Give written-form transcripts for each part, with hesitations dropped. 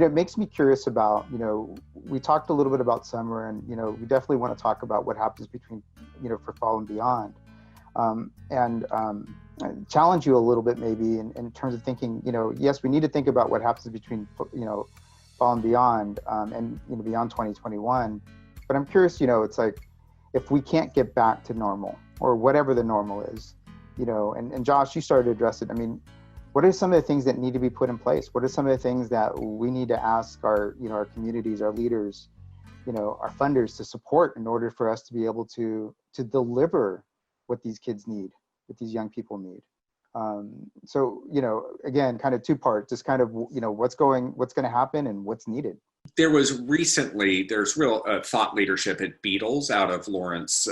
it makes me curious about, we talked a little bit about summer, and, we definitely want to talk about what happens between, for fall and beyond. And challenge you a little bit maybe in terms of thinking, yes, we need to think about what happens between, fall and beyond, and, beyond 2021. But I'm curious, it's like, if we can't get back to normal, or whatever the normal is, and Josh, you started to address it. I mean, what are some of the things that need to be put in place? What are some of the things that we need to ask our, our communities, our leaders, our funders to support in order for us to be able to deliver what these kids need, what these young people need? So, again, kind of two-part, just kind of, what's going to happen and what's needed. There's real thought leadership at Beatles out of Lawrence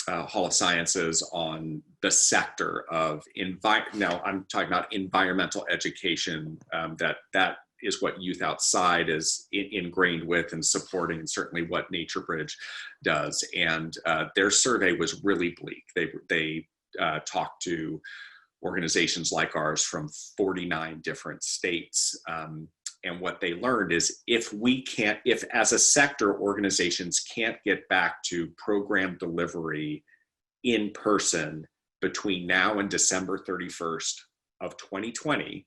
Hall of Sciences on the sector of now I'm talking about environmental education. That is what Youth Outside is ingrained with and supporting, and certainly what NatureBridge does. And their survey was really bleak. They talked to organizations like ours from 49 different states. And what they learned is if as a sector, organizations can't get back to program delivery in person between now and December 31st of 2020,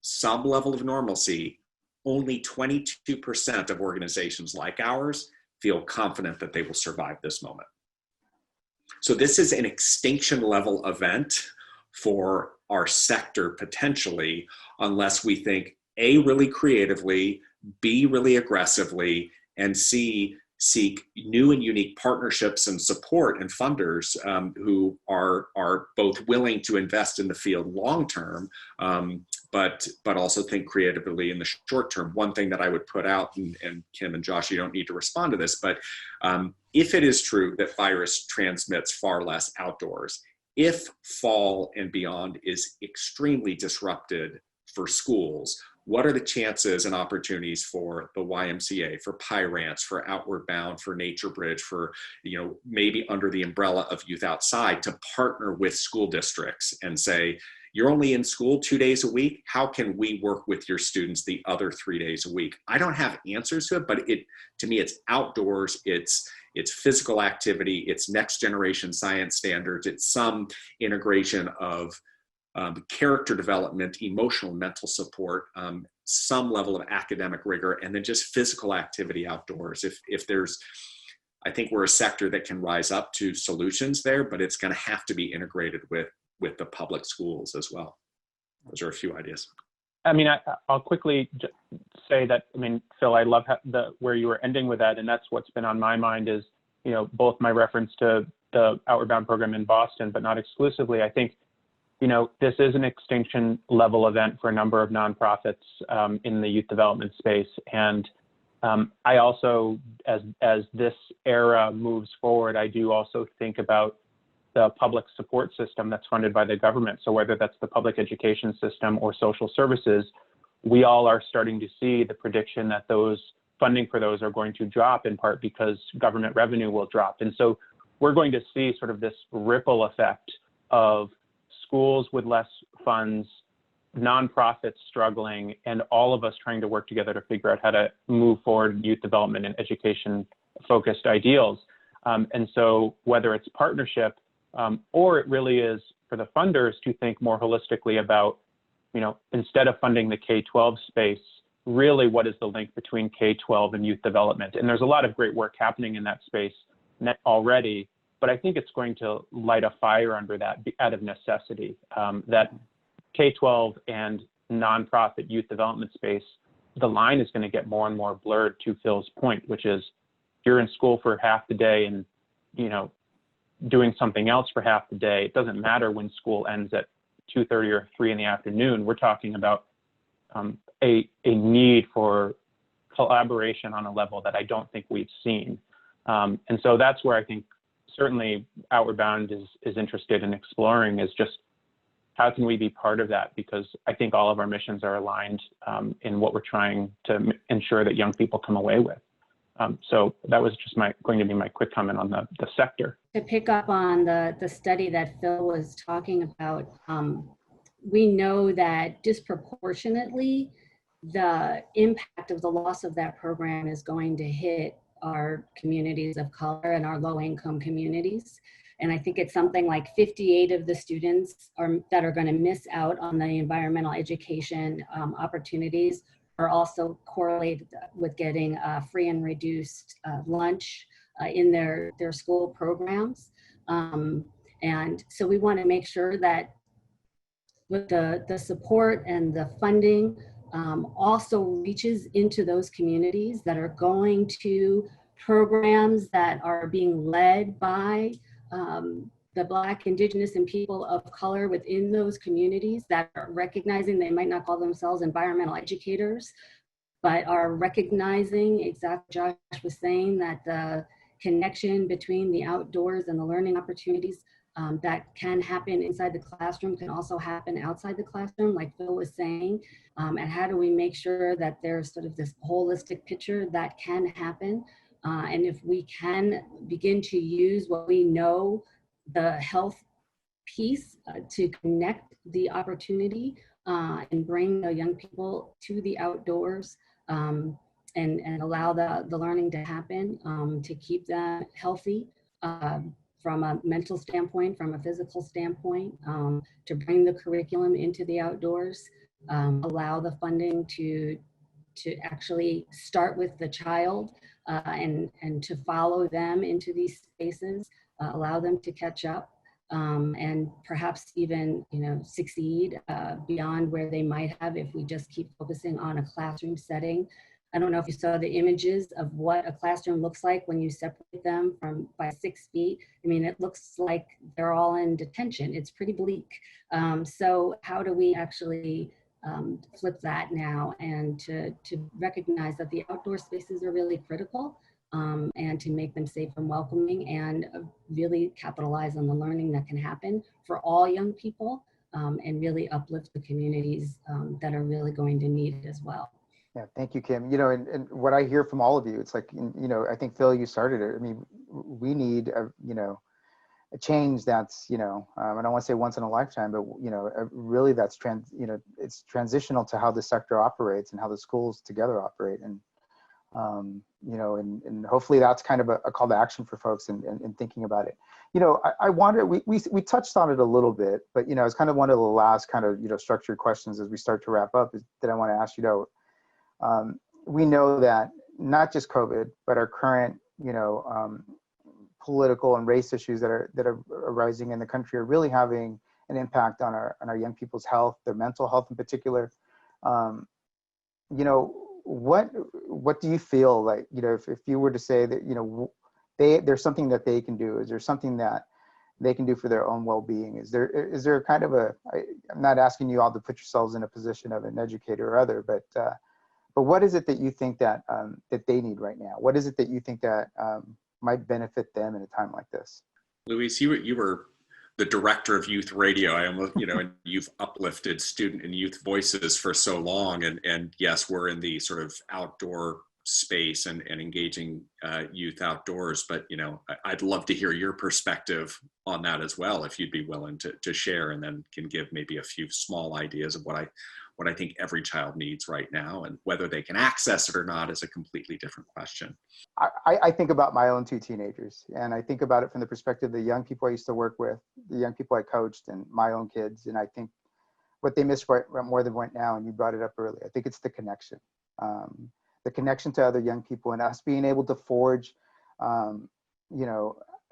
some level of normalcy, only 22% of organizations like ours feel confident that they will survive this moment. So this is an extinction level event for our sector potentially, unless we think A, really creatively, B, really aggressively, and C, seek new and unique partnerships and support and funders who are both willing to invest in the field long term, but also think creatively in the short term. One thing that I would put out, and Kim and Josh, you don't need to respond to this, but if it is true that virus transmits far less outdoors, if fall and beyond is extremely disrupted for schools, what are the chances and opportunities for the YMCA, for Pyrants, for Outward Bound, for NatureBridge, for, maybe under the umbrella of Youth Outside, to partner with school districts and say, you're only in school 2 days a week. How can we work with your students the other 3 days a week? I don't have answers to it, but to me, it's outdoors, it's physical activity, it's next generation science standards, it's some integration of character development, emotional, mental support, some level of academic rigor, and then just physical activity outdoors. If there's, I think we're a sector that can rise up to solutions there, but it's going to have to be integrated with the public schools as well. Those are a few ideas. I mean, I'll quickly say that, Phil, I love where you were ending with that, and that's what's been on my mind is, both my reference to the Outward Bound program in Boston, but not exclusively. I think, this is an extinction level event for a number of nonprofits in the youth development space. And I also, as this era moves forward, I do also think about the public support system that's funded by the government. So whether that's the public education system or social services, we all are starting to see the prediction that those funding for those are going to drop, in part because government revenue will drop. And so we're going to see sort of this ripple effect of schools with less funds, nonprofits struggling, and all of us trying to work together to figure out how to move forward youth development and education focused ideals. And so whether it's partnership, or it really is for the funders to think more holistically about, instead of funding the K-12 space, really what is the link between K-12 and youth development? And there's a lot of great work happening in that space already, but I think it's going to light a fire under that out of necessity, that K-12 and nonprofit youth development space, the line is going to get more and more blurred, to Phil's point, which is you're in school for half the day and, doing something else for half the day. It doesn't matter when school ends at 2:30 or 3 in the afternoon. We're talking about a need for collaboration on a level that I don't think we've seen. And so that's where I think certainly Outward Bound is interested in exploring, is just how can we be part of that? Because I think all of our missions are aligned in what we're trying to ensure that young people come away with. So that was just going to be my quick comment on the sector. To pick up on the study that Phil was talking about, we know that disproportionately the impact of the loss of that program is going to hit our communities of color and our low-income communities. And I think it's something like 58 of the students that are going to miss out on the environmental education opportunities are also correlated with getting free and reduced lunch in their school programs. And so we want to make sure that with the support and the funding also reaches into those communities that are going to programs that are being led by the Black, Indigenous, and people of color within those communities that are recognizing they might not call themselves environmental educators, but are recognizing, exactly Josh was saying, that the connection between the outdoors and the learning opportunities that can happen inside the classroom can also happen outside the classroom, like Phil was saying. And how do we make sure that there's sort of this holistic picture that can happen? And if we can begin to use what we know, the health piece to connect the opportunity and bring the young people to the outdoors and allow the learning to happen to keep them healthy from a mental standpoint, from a physical standpoint, to bring the curriculum into the outdoors, allow the funding to actually start with the child and to follow them into these spaces, allow them to catch up, and perhaps even succeed beyond where they might have if we just keep focusing on a classroom setting. I don't know if you saw the images of what a classroom looks like when you separate them by 6 feet. I mean, it looks like they're all in detention. It's pretty bleak. So how do we actually flip that now and to recognize that the outdoor spaces are really critical and to make them safe and welcoming and really capitalize on the learning that can happen for all young people and really uplift the communities that are really going to need it as well. Yeah, thank you, Kim. And what I hear from all of you, it's like, I think Phil, you started it. I mean, we need a change that's, I don't want to say once in a lifetime, but really that's it's transitional to how the sector operates and how the schools together operate. And and hopefully that's kind of a call to action for folks in thinking about it. I wanted, we touched on it a little bit, but it's kind of one of the last kind of structured questions as we start to wrap up is that I want to ask we know that not just COVID, but our current, political and race issues that are arising in the country are really having an impact on our young people's health, their mental health in particular. What do you feel like, if you were to say that, there's something that they can do? Is there something that they can do for their own well-being? Is there kind of I'm not asking you all to put yourselves in a position of an educator or other, but what is it that you think that that they need right now? What is it that you think that might benefit them in a time like this? Luis, you were the director of youth radio. I almost, and you've uplifted student and youth voices for so long. And yes, we're in the sort of outdoor space and engaging youth outdoors, but I'd love to hear your perspective on that as well, if you'd be willing to share, and then can give maybe a few small ideas of what I think every child needs right now, and whether they can access it or not is a completely different question. I think about my own 2 teenagers, and I think about it from the perspective of the young people I used to work with, the young people I coached, and my own kids. And I think what they miss more than right now, and you brought it up earlier, I think it's the connection to other young people, and us being able to forge,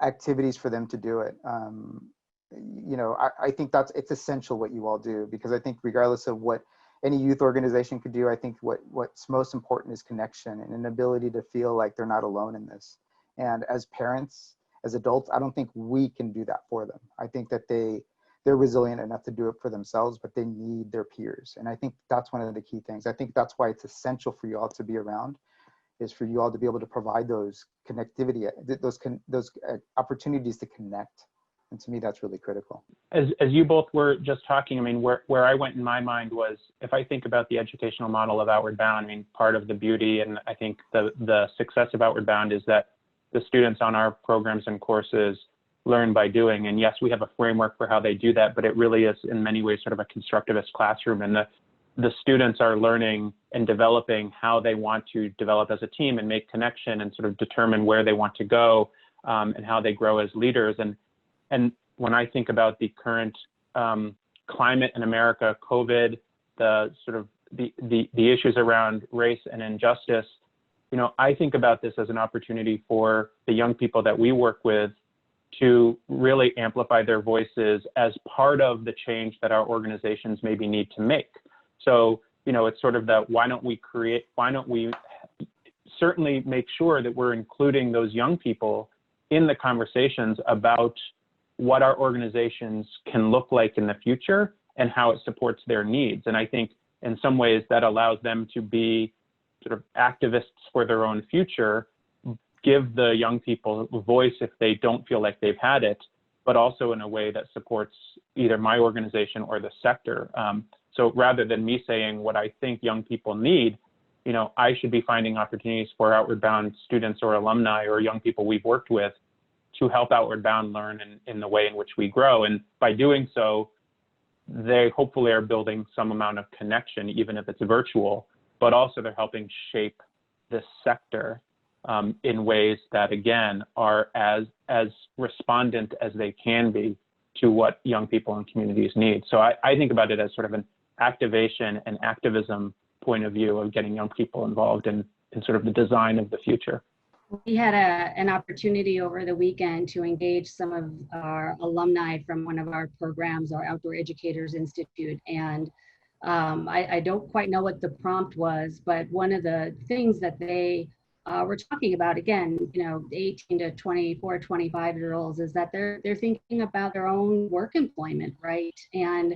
activities for them to do it. I think it's essential what you all do, because I think regardless of what any youth organization could do, I think what's most important is connection and an ability to feel like they're not alone in this. And as parents, as adults, I don't think we can do that for them. I think that they're resilient enough to do it for themselves, but they need their peers. And I think that's one of the key things. I think that's why it's essential for you all to be around, is for you all to be able to provide those connectivity, those opportunities to connect. And to me, that's really critical. As you both were just talking, I mean, where I went in my mind was, if I think about the educational model of Outward Bound, I mean, part of the beauty and I think the success of Outward Bound is that the students on our programs and courses learn by doing. And yes, we have a framework for how they do that, but it really is in many ways sort of a constructivist classroom. And the students are learning and developing how they want to develop as a team and make connection and sort of determine where they want to go, and how they grow as leaders. And when I think about the current climate in America, COVID, the sort of the issues around race and injustice, you know, I think about this as an opportunity for the young people that we work with to really amplify their voices as part of the change that our organizations maybe need to make. So, you know, it's sort of the, why don't we certainly make sure that we're including those young people in the conversations about what our organizations can look like in the future and how it supports their needs. And I think in some ways that allows them to be sort of activists for their own future, give the young people a voice if they don't feel like they've had it, but also in a way that supports either my organization or the sector. So rather than me saying what I think young people need, you know, I should be finding opportunities for Outward Bound students or alumni or young people we've worked with to help Outward Bound learn in the way in which we grow. And by doing so, they hopefully are building some amount of connection, even if it's virtual, but also they're helping shape this sector in ways that, again, are as respondent as they can be to what young people and communities need. So I think about it as sort of an activation and activism point of view of getting young people involved in sort of the design of the future. We had an opportunity over the weekend to engage some of our alumni from one of our programs, our Outdoor Educators Institute. And I don't quite know what the prompt was, but one of the things that they were talking about, again, you know, 18 to 24, 25-year-olds, is that they're thinking about their own work employment, right? And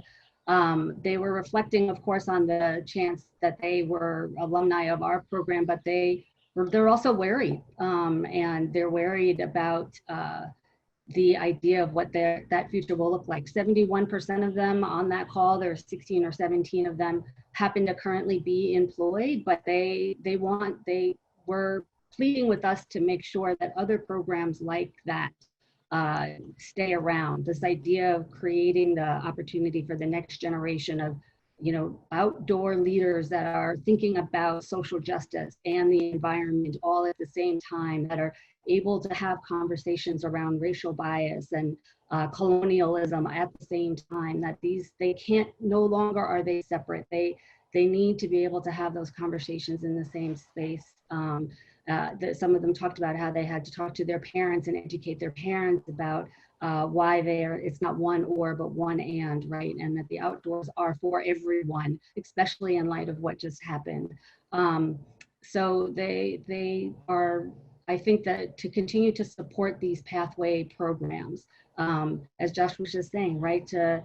they were reflecting, of course, on the chance that they were alumni of our program, but they're also worried, and they're worried about the idea of what that future will look like. 71% of them on that call, there's 16 or 17 of them, happen to currently be employed, but they were pleading with us to make sure that other programs like that stay around. This idea of creating the opportunity for the next generation of, you know, outdoor leaders that are thinking about social justice and the environment all at the same time, that are able to have conversations around racial bias and colonialism at the same time, that they can't, no longer are they separate. They need to be able to have those conversations in the same space. Some of them talked about how they had to talk to their parents and educate their parents about why it's not one or, but one and, right? And that the outdoors are for everyone, especially in light of what just happened. So they are, I think that to continue to support these pathway programs, as Josh was just saying, right, to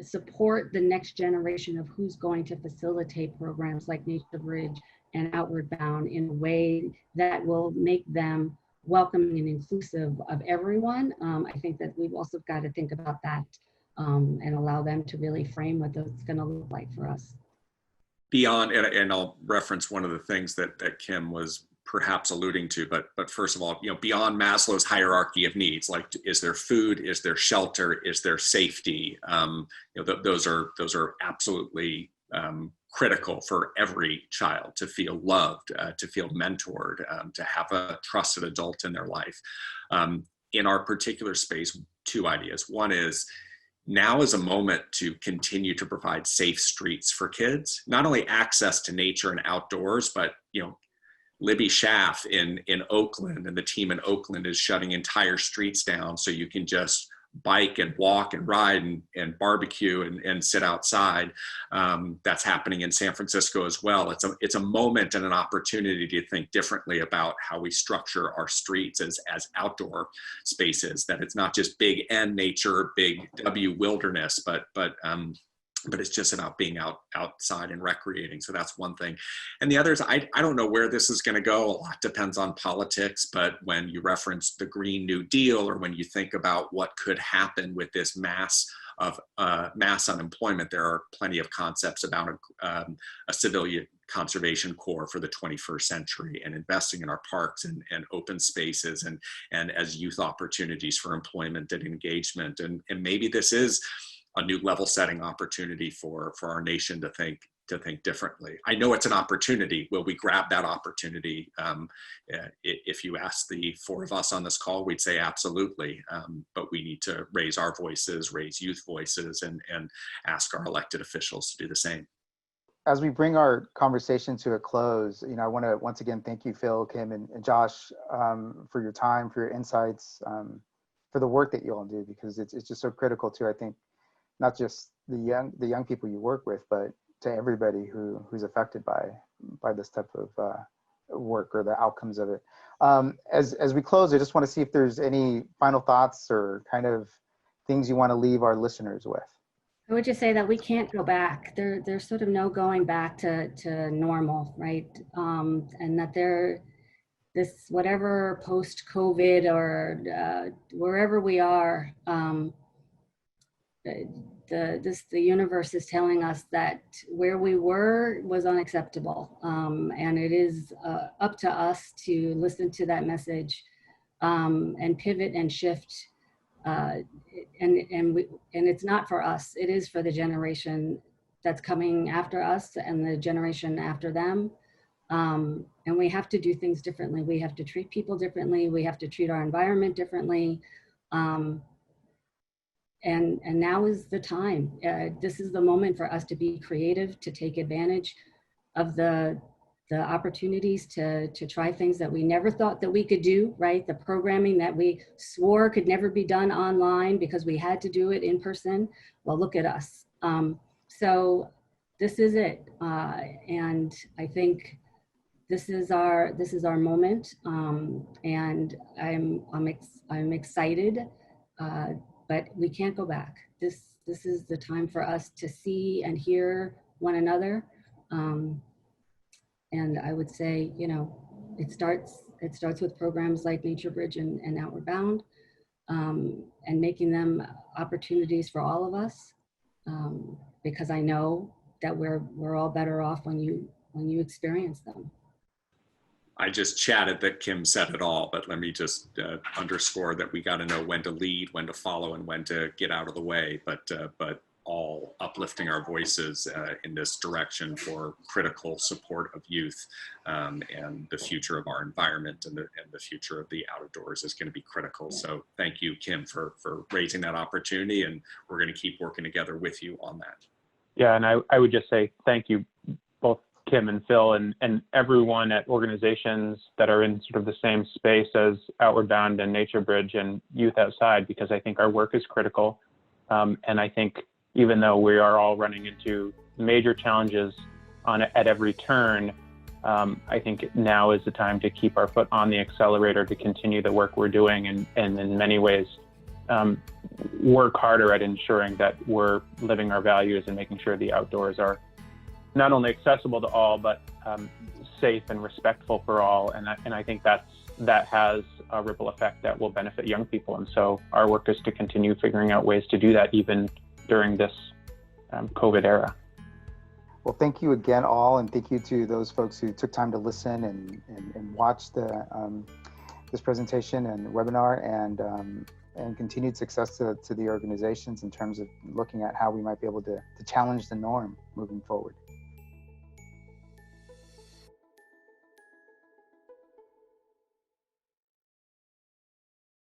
support the next generation of who's going to facilitate programs like NatureBridge and Outward Bound in a way that will make them welcoming and inclusive of everyone. I think that we've also got to think about that and allow them to really frame what that's going to look like for us. Beyond, and I'll reference one of the things that Kim was perhaps alluding to, but first of all, you know, beyond Maslow's hierarchy of needs, like, is there food, is there shelter, is there safety? You know, those are absolutely critical for every child to feel loved, to feel mentored, to have a trusted adult in their life. In our particular space, two ideas. One is, now is a moment to continue to provide safe streets for kids, not only access to nature and outdoors, but, you know, Libby Schaff in Oakland and the team in Oakland is shutting entire streets down so you can just bike and walk and ride and barbecue and sit outside. That's happening in San Francisco as well. It's a moment and an opportunity to think differently about how we structure our streets as outdoor spaces, that it's not just big N nature, big W wilderness, but it's just about being outside and recreating. So that's one thing. And the other is, I don't know where this is going to go. A lot depends on politics, but when you reference the Green New Deal, or when you think about what could happen with this mass unemployment, there are plenty of concepts about a civilian conservation corps for the 21st century, and investing in our parks and open spaces and as youth opportunities for employment and engagement. And maybe this is a new level setting opportunity for our nation to think differently. I know it's an opportunity. Will we grab that opportunity? If you ask the four of us on this call, we'd say absolutely. But we need to raise our voices, raise youth voices, and ask our elected officials to do the same. As we bring our conversation to a close, I want to once again thank you, Phil, Kim, and Josh, for your time, for your insights, for the work that you all do, because it's just so critical to, I think, not just the young people you work with, but to everybody who's affected by this type of work or the outcomes of it. As we close, I just want to see if there's any final thoughts or kind of things you want to leave our listeners with. I would just say that we can't go back. There's sort of no going back to normal, right? And that this whatever post-COVID or wherever we are, the universe is telling us that where we were was unacceptable, and it is up to us to listen to that message and pivot and shift. And it's not for us. It is for the generation that's coming after us and the generation after them. And we have to do things differently. We have to treat people differently. We have to treat our environment differently. And now is the time. This is the moment for us to be creative, to take advantage of the opportunities to try things that we never thought that we could do, right? The programming that we swore could never be done online because we had to do it in person. Well, look at us. So this is it. And I think this is our moment. And I'm excited, but we can't go back. This is the time for us to see and hear one another. And I would say, it starts with programs like NatureBridge and Outward Bound, and making them opportunities for all of us, because I know that we're all better off when you experience them. I just chatted that Kim said it all, but let me just underscore that we got to know when to lead, when to follow, and when to get out of the way. But all uplifting our voices in this direction for critical support of youth, and the future of our environment and the future of the outdoors is going to be critical. So thank you, Kim, for raising that opportunity, and we're going to keep working together with you on that. Yeah, and I would just say thank you, both Kim and Phil, and everyone at organizations that are in sort of the same space as Outward Bound and NatureBridge and Youth Outside, because I think our work is critical. And I think even though we are all running into major challenges at every turn, I think now is the time to keep our foot on the accelerator, to continue the work we're doing, and in many ways work harder at ensuring that we're living our values and making sure the outdoors are not only accessible to all, but safe and respectful for all. And I think that has a ripple effect that will benefit young people. And so our work is to continue figuring out ways to do that even during this COVID era. Well, thank you again all, and thank you to those folks who took time to listen and watch this presentation and webinar, and continued success to the organizations in terms of looking at how we might be able to challenge the norm moving forward.